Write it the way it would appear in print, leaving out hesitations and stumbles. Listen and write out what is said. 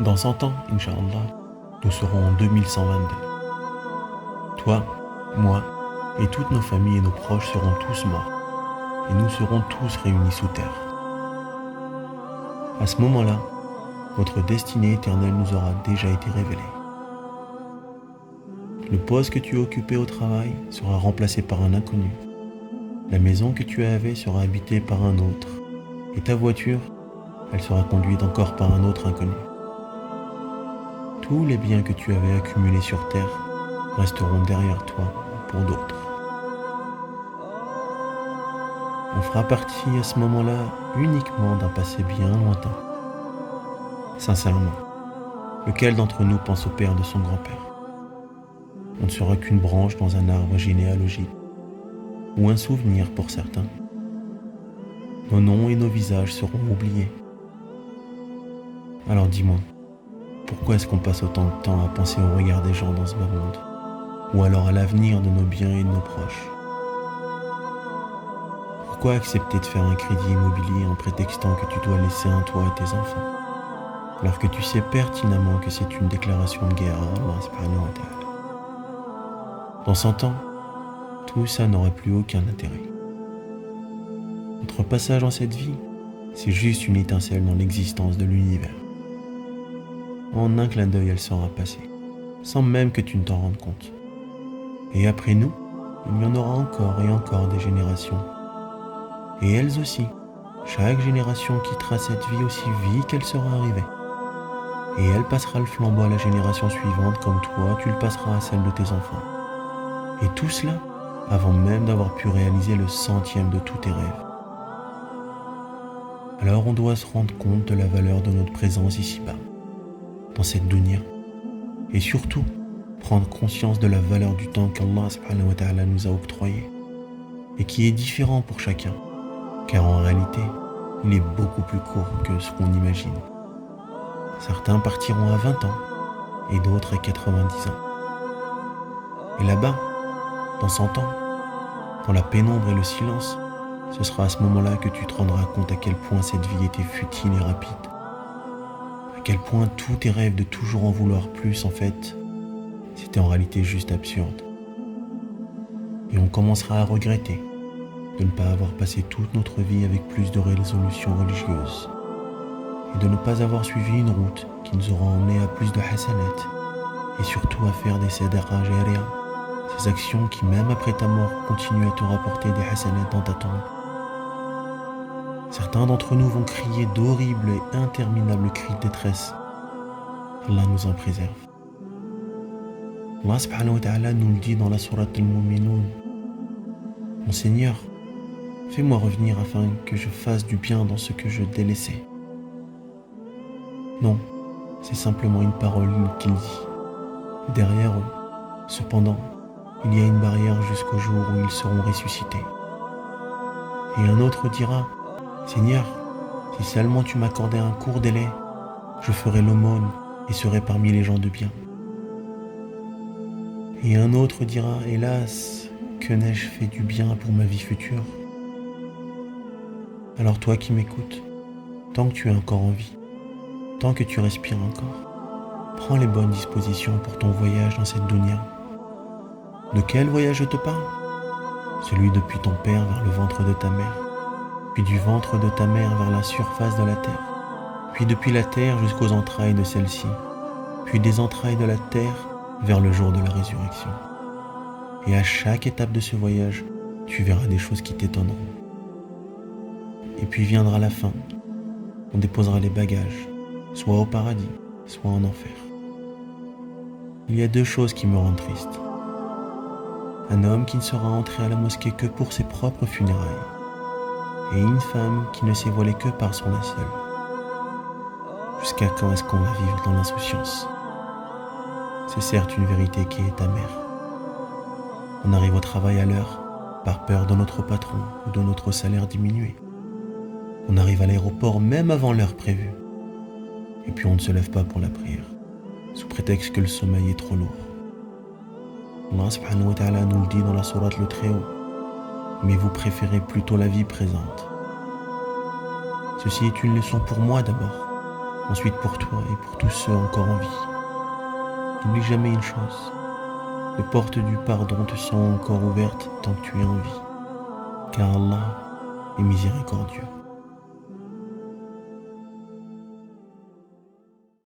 Dans 100 ans, Inch'Allah, nous serons en 2122. Toi, moi et toutes nos familles et nos proches seront tous morts. Et nous serons tous réunis sous terre. À ce moment-là, notre destinée éternelle nous aura déjà été révélée. Le poste que tu occupais au travail sera remplacé par un inconnu. La maison que tu avais sera habitée par un autre. Et ta voiture, elle sera conduite encore par un autre inconnu. Tous les biens que tu avais accumulés sur terre resteront derrière toi pour d'autres. On fera partie à ce moment-là uniquement d'un passé bien lointain. Sincèrement, lequel d'entre nous pense au père de son grand-père? On ne sera qu'une branche dans un arbre généalogique, ou un souvenir pour certains. Nos noms et nos visages seront oubliés. Alors dis-moi, pourquoi est-ce qu'on passe autant de temps à penser au regard des gens dans ce bas monde, ou alors à l'avenir de nos biens et de nos proches? Pourquoi accepter de faire un crédit immobilier en prétextant que tu dois laisser un toit à tes enfants, alors que tu sais pertinemment que c'est une déclaration de guerre à Allah subhanahu wa ta'ala? Dans 100 ans, tout ça n'aurait plus aucun intérêt. Notre passage dans cette vie, c'est juste une étincelle dans l'existence de l'univers. En un clin d'œil, elle sera passée, sans même que tu ne t'en rendes compte. Et après nous, il y en aura encore et encore des générations. Et elles aussi, chaque génération quittera cette vie aussi vite qu'elle sera arrivée. Et elle passera le flambeau à la génération suivante comme toi, tu le passeras à celle de tes enfants. Et tout cela avant même d'avoir pu réaliser le 100e de tous tes rêves. Alors on doit se rendre compte de la valeur de notre présence ici-bas, dans cette dunya, et surtout prendre conscience de la valeur du temps qu'Allah subhanahu wa ta'ala nous a octroyé, et qui est différent pour chacun, car en réalité, il est beaucoup plus court que ce qu'on imagine. Certains partiront à 20 ans, et d'autres à 90 ans. Et là-bas, dans 100 ans, dans la pénombre et le silence, ce sera à ce moment-là que tu te rendras compte à quel point cette vie était futile et rapide. À quel point tous tes rêves de toujours en vouloir plus, en fait, c'était en réalité juste absurde. Et on commencera à regretter de ne pas avoir passé toute notre vie avec plus de résolutions religieuses et de ne pas avoir suivi une route qui nous aura emmenés à plus de hasanat et surtout à faire des sadaqa jariya, ces actions qui même après ta mort continuent à te rapporter des hasanat dans ta tombe. Certains d'entre nous vont crier d'horribles et interminables cris de détresse. Allah nous en préserve. Allah subhanahu wa ta'ala nous le dit dans la sourate Al-Mu'minun. Mon Seigneur, fais-moi revenir afin que je fasse du bien dans ce que je délaissais. Non, c'est simplement une parole qu'il dit. Derrière eux, cependant, il y a une barrière jusqu'au jour où ils seront ressuscités. Et un autre dira, Seigneur, si seulement tu m'accordais un court délai, je ferais l'aumône et serais parmi les gens de bien. Et un autre dira, hélas, que n'ai-je fait du bien pour ma vie future? Alors toi qui m'écoutes, tant que tu es encore en vie, tant que tu respires encore, prends les bonnes dispositions pour ton voyage dans cette dunya. De quel voyage je te parle? Celui depuis ton père vers le ventre de ta mère, puis du ventre de ta mère vers la surface de la terre, puis depuis la terre jusqu'aux entrailles de celle-ci, puis des entrailles de la terre vers le jour de la résurrection. Et à chaque étape de ce voyage, tu verras des choses qui t'étonneront. Et puis viendra la fin. On déposera les bagages, soit au paradis, soit en enfer. Il y a deux choses qui me rendent triste. Un homme qui ne sera entré à la mosquée que pour ses propres funérailles, et une femme qui ne s'est voilée que par son linceul. Jusqu'à quand est-ce qu'on va vivre dans l'insouciance? C'est certes une vérité qui est amère. On arrive au travail à l'heure, par peur de notre patron ou de notre salaire diminué. On arrive à l'aéroport même avant l'heure prévue. Et puis on ne se lève pas pour la prière, sous prétexte que le sommeil est trop lourd. Allah subhanahu wa ta'ala nous le dit dans la sourate le Très-Haut. Mais vous préférez plutôt la vie présente. Ceci est une leçon pour moi d'abord, ensuite pour toi et pour tous ceux encore en vie. N'oublie jamais une chose, les portes du pardon te sont encore ouvertes tant que tu es en vie, car Allah est miséricordieux.